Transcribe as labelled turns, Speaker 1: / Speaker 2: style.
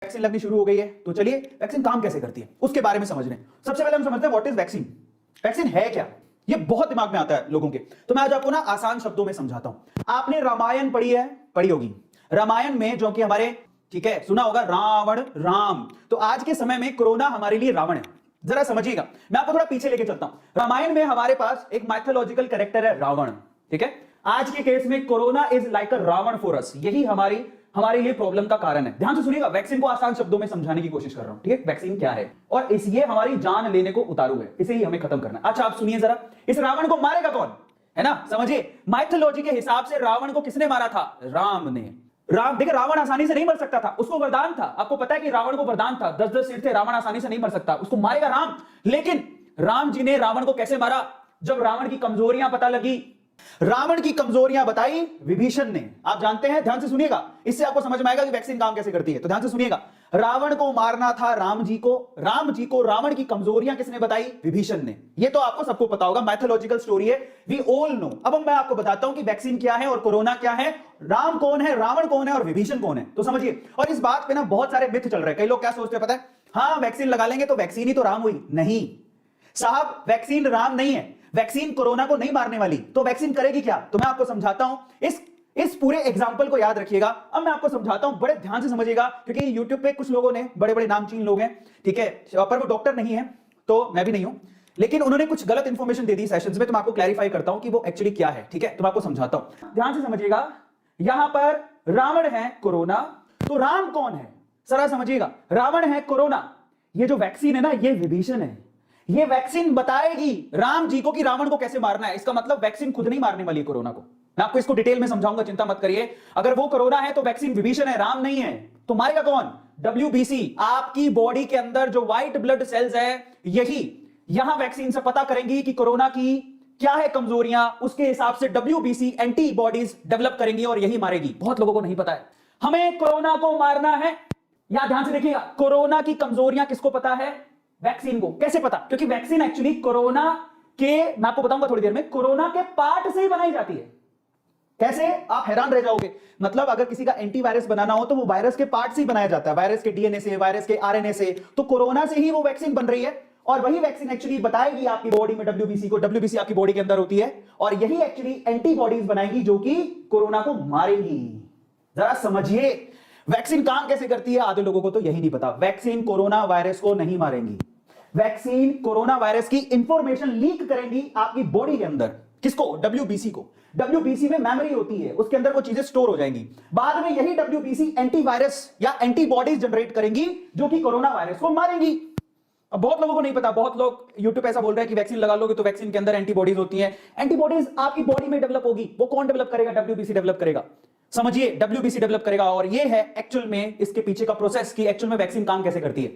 Speaker 1: Vaccine लगनी शुरू हो गई है, तो चलिए वैक्सीन काम कैसे करती है उसके बारे में समझ रहे हैं। सबसे पहले हम समझते हैं व्हाट इज वैक्सीन। वैक्सीन है क्या, ये बहुत दिमाग में आता है लोगों के, तो मैं आज आपको ना आसान शब्दों में समझाता हूं। आपने रामायण पढ़ी होगी। रामायण में जो कि हमारे, ठीक है, सुना होगा रावण राम, तो आज के समय में कोरोना हमारे लिए रावण है। जरा समझिएगा, मैं आपको थोड़ा पीछे लेके चलता हूं। रामायण में हमारे पास एक माइथोलॉजिकल कैरेक्टर है रावण, ठीक है। आज के केस में corona is like a Ravana for us, यही हमारे लिए प्रॉब्लम का कारण है। ध्यान से सुनिएगा, वैक्सीन को आसान शब्दों में समझाने की कोशिश कर रहा हूं, ठीक है। वैक्सीन क्या है और ये हमारी जान लेने को उतारू है, इसे ही हमें खत्म करना है। अच्छा आप सुनिए जरा, इस रावण को मारेगा कौन, है ना, समझिए। माइथोलॉजी के हिसाब से रावण को किसने मारा था, राम ने। देखिए रावण आसानी से नहीं मर सकता था, उसको वरदान था। आपको पता है कि रावण को वरदान था, 10-10 सिर थे, रावण आसानी से नहीं मर सकता, उसको मारेगा राम। लेकिन राम जी ने रावण को कैसे मारा, जब रावण की कमजोरियां पता लगी, रावण की कमजोरियां बताई विभीषण ने। आप जानते हैं, ध्यान से सुनिएगा, इससे आपको समझ में आएगा कि वैक्सीन काम कैसे करती है। तो ध्यान से सुनिएगा, रावण को मारना था राम जी को रावण की कमजोरियां किसने बताई, विभीषण ने। ये तो आपको सबको पता होगा, मैथोलॉजिकल स्टोरी है, वी ऑल नो। अब मैं आपको बताता हूं कि वैक्सीन क्या है और कोरोना क्या है, राम कौन है, रावण कौन है और विभीषण कौन है, तो समझिए। और इस बात पे ना बहुत सारे मिथ चल रहे हैं। कई लोग क्या सोचते हैं पता है, हाँ वैक्सीन लगा लेंगे तो वैक्सीन ही तो राम हुई। नहीं साहब, वैक्सीन राम नहीं है, वैक्सीन कोरोना को नहीं मारने वाली। तो वैक्सीन करेगी क्या, तो मैं आपको समझाता हूं। इस पूरे एग्जांपल को याद रखिएगा। अब मैं आपको समझाता हूं, बड़े ध्यान से समझिएगा, क्योंकि YouTube पे कुछ लोगों ने, बड़े बड़े नामचीन लोग हैं, ठीक है, पर वो डॉक्टर नहीं है, तो मैं भी नहीं हूं, लेकिन उन्होंने कुछ गलत इंफॉर्मेशन दे दी सेशंस में, तो मैं आपको क्लैरिफाई करता हूं कि वो एक्चुअली क्या है, ठीक है। तो मैं आपको समझाता हूं, ध्यान से समझिएगा। यहां पर रावण है कोरोना, तो राम कौन है, जरा समझिएगा। रावण है कोरोना, ये जो वैक्सीन है ना, ये विभीषण है। ये वैक्सीन बताएगी राम जी को कि रावण को कैसे मारना है। इसका मतलब वैक्सीन खुद नहीं मारने वाली है कोरोना को। मैं आपको इसको डिटेल में समझाऊंगा, चिंता मत करिए। अगर वो कोरोना है तो वैक्सीन विभीषण है, राम नहीं है। तो मारेगा कौन, WBC। आपकी बॉडी के अंदर जो व्हाइट ब्लड सेल्स है, यही यहां वैक्सीन से पता करेंगी कि कोरोना की क्या है कमजोरियां, उसके हिसाब से WBC एंटीबॉडीज डेवलप करेंगी और यही मारेगी। बहुत लोगों को नहीं पता है, हमें कोरोना को मारना है। या ध्यान से देखिएगा, कोरोना की कमजोरियां किसको पता है, वैक्सीन को। कैसे पता, क्योंकि वैक्सीन एक्चुअली कोरोना के, मैं आपको बताऊंगा थोड़ी देर में, कोरोना के पार्ट से ही बनाई जाती है। कैसे, आप हैरान रह जाओगे। मतलब अगर किसी का एंटीवायरस बनाना हो तो वो वायरस के पार्ट से ही बनाया जाता है, वायरस के DNA से, वायरस के RNA से। तो कोरोना से ही वो वैक्सीन बन रही है, और वही वैक्सीन एक्चुअली बताएगी आपकी बॉडी में WBC को। WBC आपकी बॉडी के अंदर होती है, और यही एक्चुअली एंटीबॉडीज बनाएगी जो कि कोरोना को मारेंगी। जरा समझिए वैक्सीन काम कैसे करती है। आधे लोगों को तो यही नहीं पता, वैक्सीन कोरोना वायरस को नहीं मारेंगी। वैक्सीन कोरोना वायरस की इंफॉर्मेशन लीक करेंगी आपकी बॉडी के अंदर। किसको, WBC को। WBC में मेमोरी होती है, उसके अंदर वो चीजें स्टोर हो जाएंगी। बाद में यही WBC एंटीवायरस या एंटीबॉडीज जनरेट करेंगी जो कि कोरोना वायरस को मारेंगी। अब बहुत लोगों को नहीं पता, बहुत लोग यूट्यूब पे ऐसा बोल रहे हैं कि वैक्सीन लगा लोगे तो वैक्सीन के अंदर एंटीबॉडीज होती हैं। एंटीबॉडीज आपकी बॉडी में डेवलप होगी, वो कौन डेवलप करेगा, WBC डेवलप करेगा। समझिए, WBC डेवलप करेगा, और ये है एक्चुअल में इसके पीछे का प्रोसेस कि एक्चुअल में वैक्सीन काम कैसे करती है।